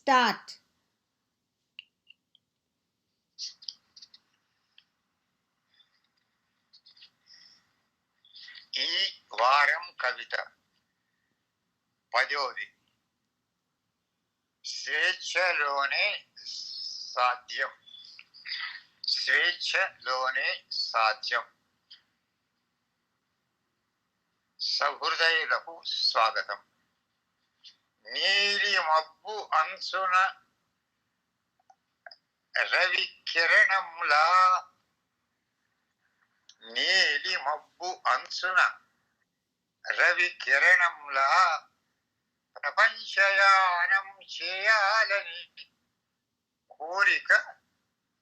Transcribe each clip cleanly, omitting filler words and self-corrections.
Start. ఈ వారం కవిత 10వ. స్వేచ్ఛలోనే సాధ్యం. స్వేచ్ఛలోనే సాధ్యం. సహృదయులకు స్వాగతం. నీలి మబ్బు అంచున రవి కిరణంలా, నీలి మబ్బు అంచున రవి కిరణంలా ప్రపంచయానం చేయాలని కోరిక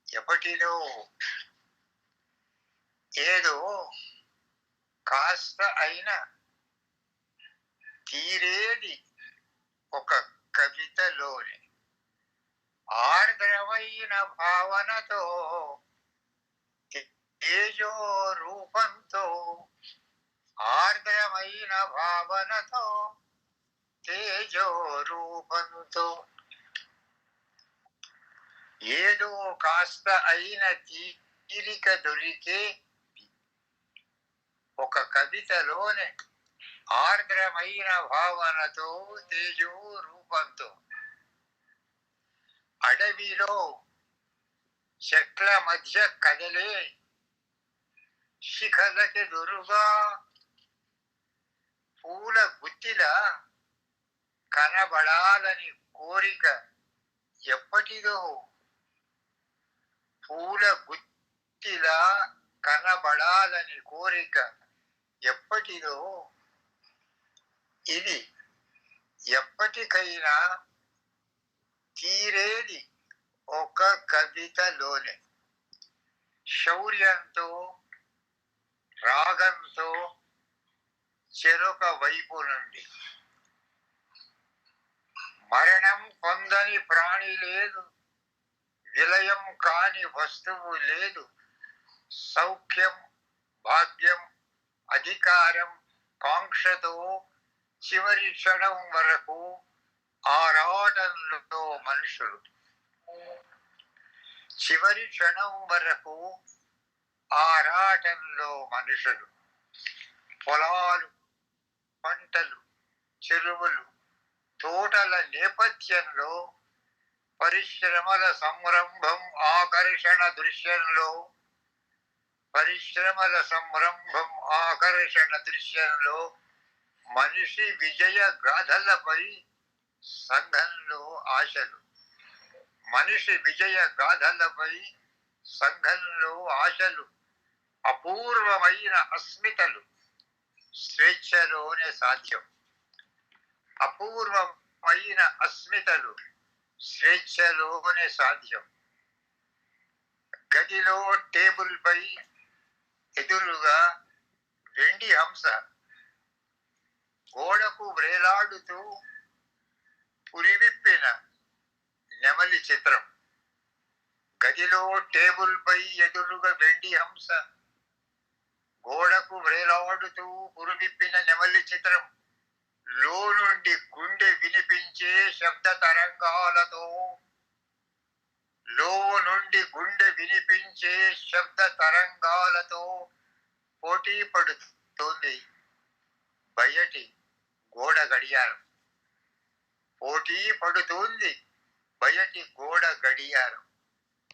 ఎప్పటిలో. ఏదో కాస్త అయినా తీరేది ఒక కవితలోనే. ఆర్ద్రమైన భావనతో, తేజో రూపంతో, ఆర్ద్రమైన భావనతో, తేజో రూపంతో, ఏదో కాస్త అయిన తీరిక దొరికే ఒక కవితలోనే. ఆర్ద్రమైన భావనతో, తేజో రూపంతో, అడవిలో చెట్ల మధ్య కదలే శిఖలకెదురుగా పూల గుత్తిలా కనబడాలని కోరిక ఎప్పటిదో. పూల గుత్తిలా కనబడాలని కోరిక ఎప్పటిదో. ఇది ఎప్పటికైనా తీరేది ఒక కవితలోనే. శౌర్యంతో, రాగంతో, చెరొక వైపు నుండి. మరణం పొందని ప్రాణి లేదు, విలయం కాని వస్తువు లేదు. సౌఖ్యం, భాగ్యం, అధికారం, కాంక్షతో చివరి క్షణం వరకు ఆరాటంలో మనుషులు. చివరి క్షణం వరకు ఆరాటంలో మనుషులు. పొలాలు, పంటలు, చెరువులు, తోటల నేపథ్యంలో పరిశ్రమల సంరంభం ఆకర్షణ దృశ్యంలో. పరిశ్రమల సంరంభం ఆకర్షణ దృశ్యంలో మనిషి విజయ గాథలపై సంఘంలో ఆశలు. మనిషి విజయ గాథలపై సంఘంలో ఆశలు. అపూర్వమైన అస్మితలు స్వేచ్ఛలోనే సాధ్యం. అపూర్వమైన అస్మితలు స్వేచ్ఛలోనే సాధ్యం. గదిలో టేబుల్ పై ఎదురుగా వెండి హంస గోడకు వ్రేలాడుతూ పురివిప్పిన నెమలి చిత్రం. గదిలో టేబుల్ పై ఎదురుగా వెండి హంస గోడకు వ్రేలాడుతూ పురివిప్పిన నెమలి చిత్రం. లో నుండి గుండె వినిపించే శబ్ద తరంగాలతో, లో నుండి గుండె వినిపించే శబ్ద తరంగాలతో పోటీ పడుతోంది బయటి గోడ గడియారం. పోటీ పడుతోంది బయటి గోడ గడియారం.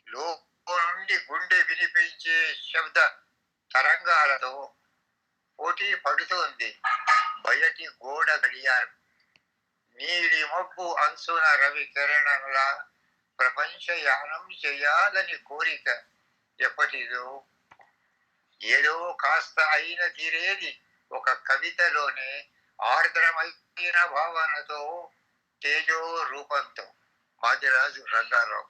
లో నుండి గుండె వినిపించే శబ్ద తరంగాలతో పోటీ పడుతోంది బయటి గోడ గడియారం. నీలి మబ్బు అంచున రవి కిరణంలా ప్రపంచయానం చేయాలని కోరిక ఎప్పటిదో. ఏదో కాస్త అయిన తీరేది ఒక కవితలోనే. ఆర్ద్రమైన భావనతో, తేజో రూపంతో. మాదిరాజు రంగారావు.